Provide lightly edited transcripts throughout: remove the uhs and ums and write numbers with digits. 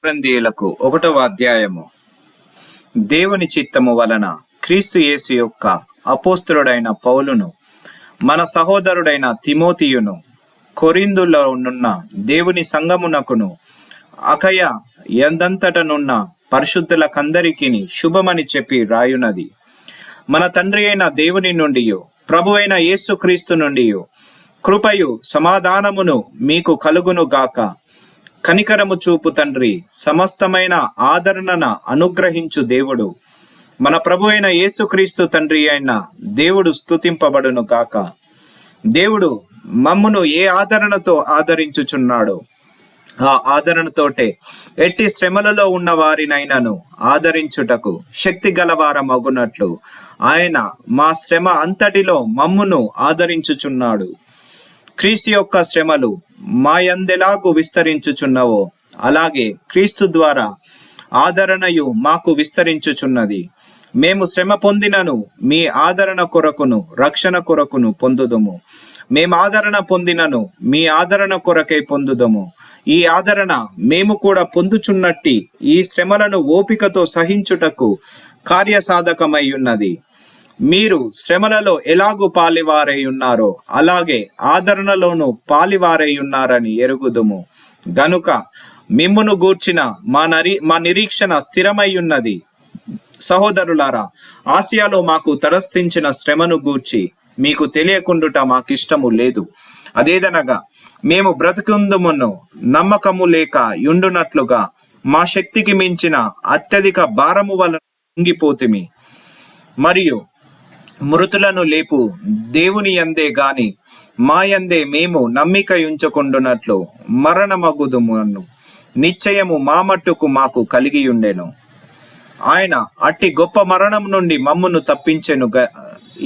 కొరింథీయులకు 1వ అధ్యాయము. దేవుని చిత్తము వలన క్రీస్తు యేసు యొక్క అపోస్తలుడైన పౌలును, మన సహోదరుడైన తిమోతియును, కొరింథులో నున్న దేవుని సంఘమునకును, అకయ యందంతటనున్న పరిశుద్ధులకందరికిని శుభమని చెప్పి రాయునది. మన తండ్రి అయిన దేవుని నుండియు ప్రభు అయిన యేసు క్రీస్తు నుండియు కృపయు సమాధానమును మీకు కలుగును గాక. కనికరము చూపు తండ్రి, సమస్తమైన ఆదరణన అనుగ్రహించు దేవుడు, మన ప్రభు అయిన యేసుక్రీస్తు తండ్రి అయిన దేవుడు స్తుతింపబడును గాక. దేవుడు మమ్మును ఏ ఆదరణతో ఆదరించుచున్నాడో ఆ ఆదరణతోటే ఎట్టి శ్రమలలో ఉన్న వారినైనాను ఆదరించుటకు శక్తి గలవారమగునట్లు ఆయన మా శ్రమ అంతటిలో మమ్మును ఆదరించుచున్నాడు. క్రీస్తు యొక్క శ్రమలు మా యందెలాగు విస్తరించుచున్నవో అలాగే క్రీస్తు ద్వారా ఆదరణయు మాకు విస్తరించుచున్నది. మేము శ్రమ పొందినను మీ ఆదరణ కొరకును రక్షణ కొరకును పొందుదము. మేము ఆదరణ పొందినను మీ ఆదరణ కొరకై పొందుదము. ఈ ఆదరణ మేము కూడా పొందుచున్నట్టి ఈ శ్రమలను ఓపికతో సహించుటకు కార్యసాధకమై ఉన్నది. మీరు శ్రమలలో ఎలాగూ పాలివారై ఉన్నారో అలాగే ఆదరణలోనూ పాలివారై ఉన్నారని ఎరుగుదుము. గనుక మిమ్మును గూర్చిన మా నిరీక్షణ స్థిరమై ఉన్నది. సహోదరులారా, ఆసియాలో మాకు తటస్థించిన శ్రమను గూర్చి మీకు తెలియకుండుట మాకిష్టము లేదు. అదేదనగా మేము బ్రతుకుందుమును నమ్మకము లేక యుండునట్లుగా మా శక్తికి మించిన అత్యధిక భారము వలన కుంగిపోతిమి. మరియు మృతులను లేపు దేవుని యందే గాని మా యందే మేము నమ్మిక ఉంచకుండునట్లు మరణమగుదుమును నిశ్చయము మా మట్టుకు మాకు కలిగి ఉండెను. ఆయన అట్టి గొప్ప మరణం నుండి మమ్మును తప్పించెను,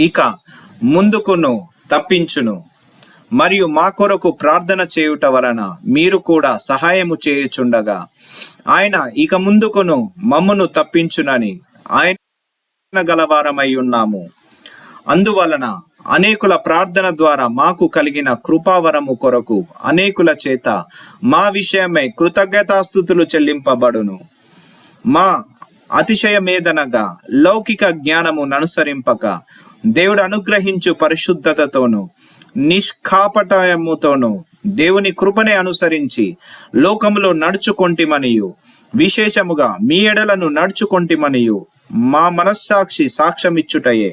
ఇక ముందుకును తప్పించును. మరియు మా కొరకు ప్రార్థన చేయుట వలన మీరు కూడా సహాయము చేయుచుండగా ఆయన ఇక ముందుకును మమ్మును తప్పించునని ఆయన గలవారమై ఉన్నాము. అందువలన అనేకుల ప్రార్థన ద్వారా మాకు కలిగిన కృపావరము కొరకు అనేకుల చేత మా విషయమై కృతజ్ఞతాస్తుతులు చెల్లింపబడును. మా అతిశయమేదనగా లౌకిక జ్ఞానమును అనుసరింపక దేవుడు అనుగ్రహించు పరిశుద్ధతతోను నిష్కాపటయముతోను దేవుని కృపనే అనుసరించి లోకములో నడుచుకొంటిమనియు విశేషముగా మీ ఎడలను నడుచుకొంటిమనియు మా మనస్సాక్షి సాక్ష్యమిచ్చుటయే.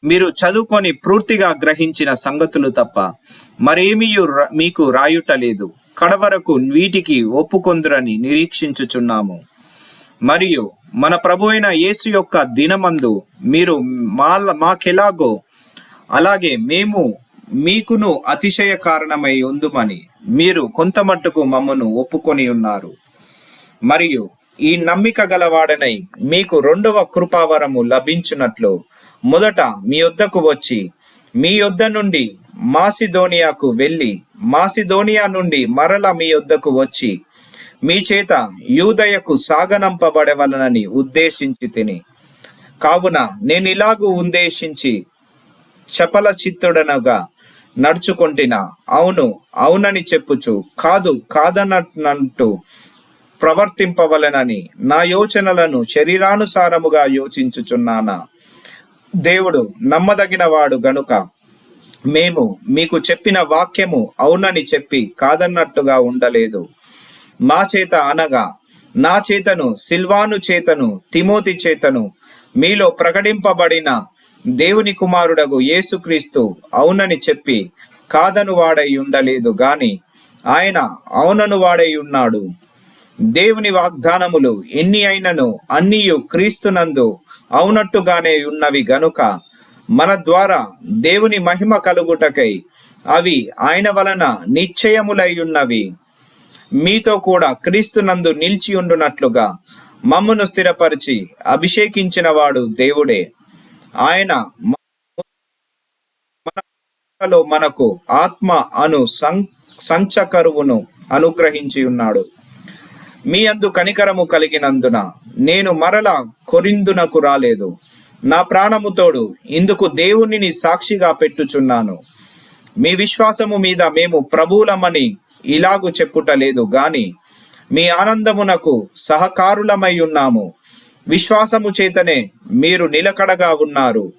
మీరు చదువుకొని పూర్తిగా గ్రహించిన సంగతులు తప్ప మరేమీ మీకు రాయుటలేదు. కడవరకు వీటికి ఒప్పుకొందురని నిరీక్షించుచున్నాము. మరియు మన ప్రభు అయిన యేసు యొక్క దినమందు మీరు మాకెలాగో అలాగే మేము మీకును అతిశయ కారణమై ఉందుమని మీరు కొంతమట్టుకు మమ్మను ఒప్పుకొని ఉన్నారు. మరియు ఈ నమ్మిక గలవాడనై మీకు 2వ కృపావరము లభించున్నట్లు మొదట మీ యొద్దకు వచ్చి మీ యొద్ద నుండి మాసిదోనియాకు వెళ్ళి మాసిదోనియా నుండి మరల మీ యొద్దకు వచ్చి మీ చేత యూదయకు సాగనంపబడవలనని ఉద్దేశించి తిని. కావున నేను ఇలాగూ ఉద్దేశించి చపల చిత్తుడనగా నడుచుకొంటినా అవును అవునని చెప్పుచు కాదు కాదనంటూ ప్రవర్తింపవలెనని నా యోచనలను శరీరానుసారముగా యోచించుచున్నానా? దేవుడు నమ్మదగిన వాడు గనుక మేము మీకు చెప్పిన వాక్యము అవునని చెప్పి కాదన్నట్టుగా ఉండలేదు. మా చేత అనగా నా చేతను సిల్వాను చేతను తిమోతి చేతను మీలో ప్రకటింపబడిన దేవుని కుమారుడగు యేసుక్రీస్తు అవునని చెప్పి కాదను వాడై ఉండలేదు గాని ఆయన అవునను వాడై ఉన్నాడు. దేవుని వాగ్దానములు ఎన్ని అయినను అన్నీయు క్రీస్తునందు అవునట్టుగానే ఉన్నవి గనుక మన ద్వారా దేవుని మహిమ కలుగుటకై అవి ఆయన వలన నిశ్చయములై ఉన్నవి. మీతో కూడా క్రీస్తునందు నిలిచి ఉండునట్లుగా మమ్మును స్థిరపరిచి అభిషేకించిన వాడు దేవుడే. ఆయన మనకు ఆత్మ అను సంచకరువును అనుగ్రహించి ఉన్నాడు. మీ అందు కనికరము కలిగినందున నేను మరల కొరింథునకు రాలేదు. నా ప్రాణముతోడు ఇందుకు దేవునిని సాక్షిగా పెట్టుచున్నాను. మీ విశ్వాసము మీద మేము ప్రభువులమని ఇలాగు చెప్పుటలేదు గాని మీ ఆనందమునకు సహకారులమై ఉన్నాము. విశ్వాసము చేతనే మీరు నిలకడగా ఉన్నారు.